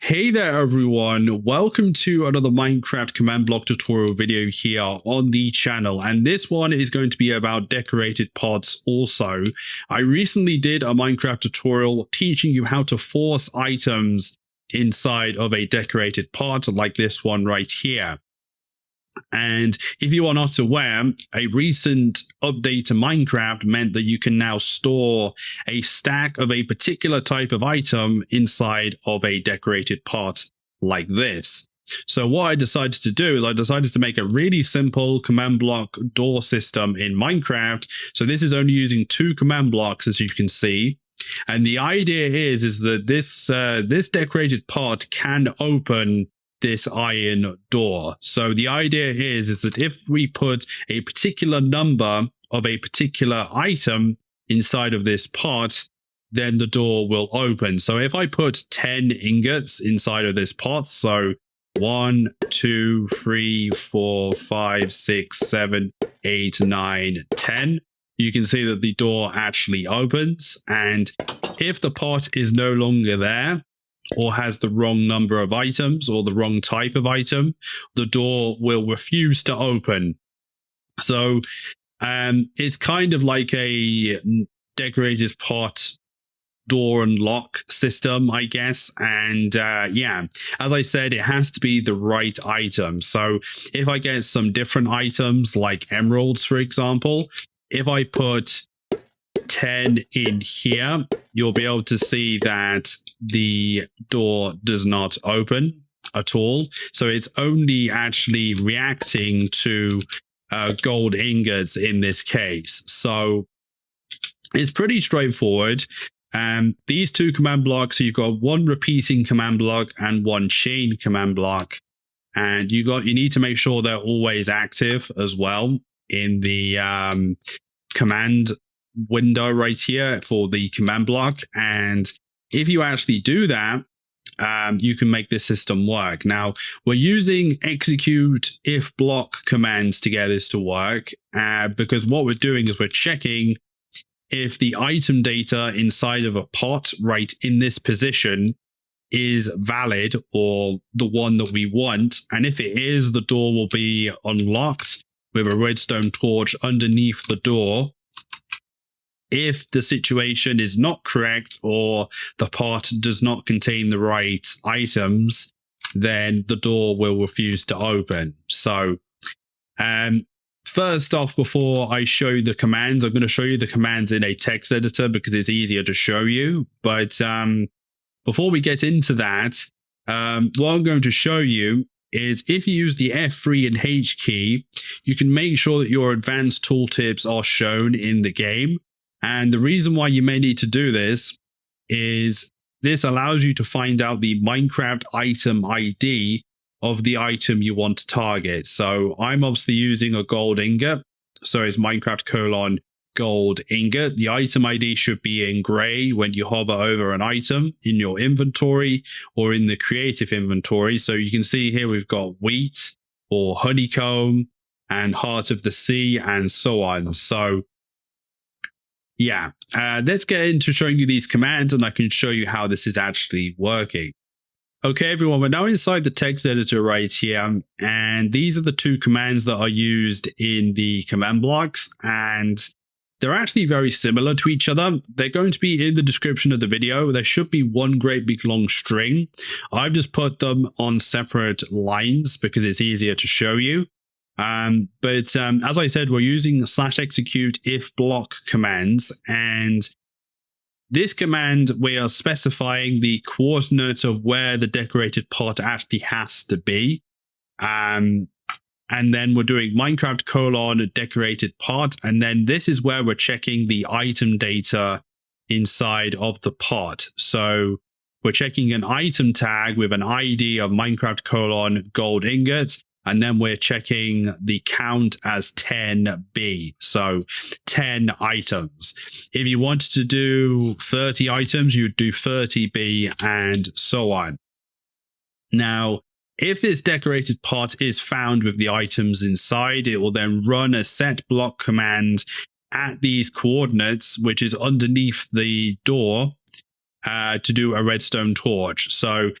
Hey there everyone, welcome to another Minecraft command block tutorial video here on the channel, and this one is going to be about decorated pots also. I recently did a Minecraft tutorial teaching you how to force items inside of a decorated pot like this one right here. And if you are not aware, a recent update to Minecraft meant that you can now store a stack of a particular type of item inside of a decorated pot like this. So what I decided to do is I decided to make a really simple command block door system in Minecraft. So this is only using 2 command blocks, as you can see. And the idea is that this decorated pot can open this iron door. So the idea is that if we put a particular number of a particular item inside of this pot, then the door will open. So if I put 10 ingots inside of this pot, so 1, 2, 3, 4, 5, 6, 7, 8, 9, 10, you can see that the door actually opens. And if the pot is no longer there, or has the wrong number of items or the wrong type of item, the door will refuse to open. So it's kind of like a decorated pot door and lock system, I guess. And yeah, as I said, it has to be the right item. So if I get some different items like emeralds, for example, if I put 10 in here, you'll be able to see that the door does not open at all. So it's only actually reacting to gold ingots in this case. So it's pretty straightforward. These 2 command blocks, so you've got 1 repeating command block and 1 chain command block. And you need to make sure they're always active as well in the command window right here for the command block. And if you actually do that, you can make this system work. Now, we're using execute if block commands to get this to work, because what we're doing is we're checking if the item data inside of a pot right in this position is valid or the one that we want. And if it is, the door will be unlocked with a redstone torch underneath the door. If the situation is not correct or the pot does not contain the right items, then the door will refuse to open. So first off, before I show you the commands, I'm going to show you the commands in a text editor because it's easier to show you. But before we get into that, what I'm going to show you is if you use the F3 and H key, you can make sure that your advanced tooltips are shown in the game. And the reason why you may need to do this is this allows you to find out the Minecraft item ID of the item you want to target. So I'm obviously using a gold ingot. So it's Minecraft : gold ingot. The item ID should be in gray when you hover over an item in your inventory or in the creative inventory. So you can see here we've got wheat or honeycomb and heart of the sea and so on. So yeah, let's get into showing you these commands and I can show you how this is actually working. Okay, everyone, we're now inside the text editor right here, and these are the 2 commands that are used in the command blocks, and they're actually very similar to each other. They're going to be in the description of the video. There should be one great big long string. I've just put them on separate lines because it's easier to show you. But as I said, we're using /execute if block commands, and this command, we are specifying the coordinate of where the decorated pot actually has to be. And then we're doing Minecraft : decorated pot. And then this is where we're checking the item data inside of the pot. So we're checking an item tag with an ID of Minecraft : gold ingot. And then we're checking the count as 10B, so 10 items. If you wanted to do 30 items, you'd do 30B and so on. Now, if this decorated pot is found with the items inside, it will then run a setblock command at these coordinates, which is underneath the door, to do a redstone torch. So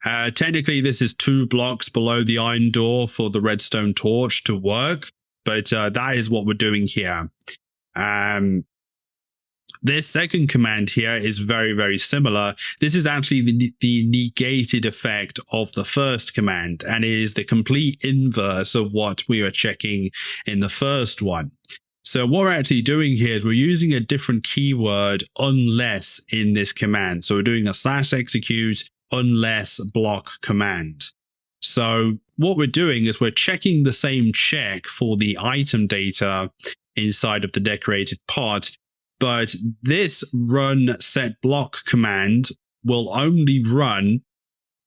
Technically, this is 2 blocks below the iron door for the redstone torch to work, but that is what we're doing here. This second command here is very, very similar. This is actually the negated effect of the first command, and it is the complete inverse of what we were checking in the first one. So what we're actually doing here is we're using a different keyword unless in this command. So we're doing a /execute unless block command. So what we're doing is we're checking the same check for the item data inside of the decorated pot, but this run setblock command will only run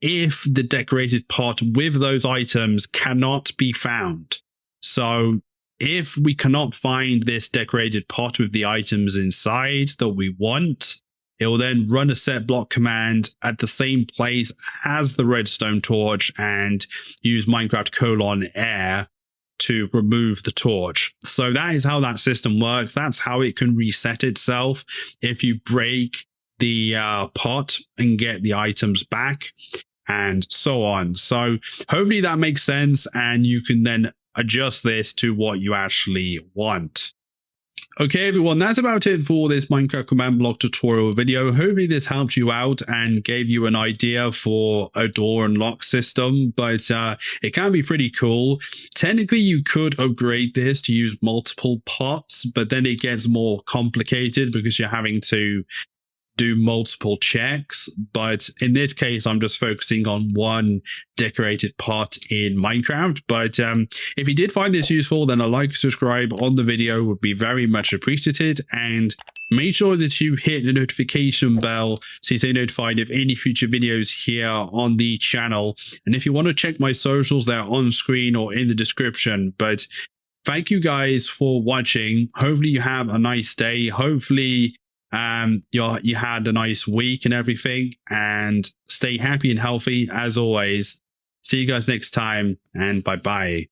if the decorated pot with those items cannot be found. So if we cannot find this decorated pot with the items inside that we want, it will then run a setblock command at the same place as the redstone torch and use Minecraft : air to remove the torch. So that is how that system works. That's how it can reset itself if you break the pot and get the items back, and so on. So hopefully that makes sense, and you can then adjust this to what you actually want. Okay, everyone, that's about it for this Minecraft command block tutorial video. Hopefully this helped you out and gave you an idea for a door and lock system, but it can be pretty cool. Technically, you could upgrade this to use multiple pots, but then it gets more complicated because you're having to do multiple checks. But in this case, I'm just focusing on one decorated pot in Minecraft. But if you did find this useful, then a like, subscribe on the video would be very much appreciated, and make sure that you hit the notification bell so you stay notified of any future videos here on the channel. And if you want to check my socials, they're on screen or in the description. But thank you guys for watching. Hopefully you have a nice day. Hopefully you had a nice week and everything, and stay happy and healthy as always. See you guys next time, and bye bye.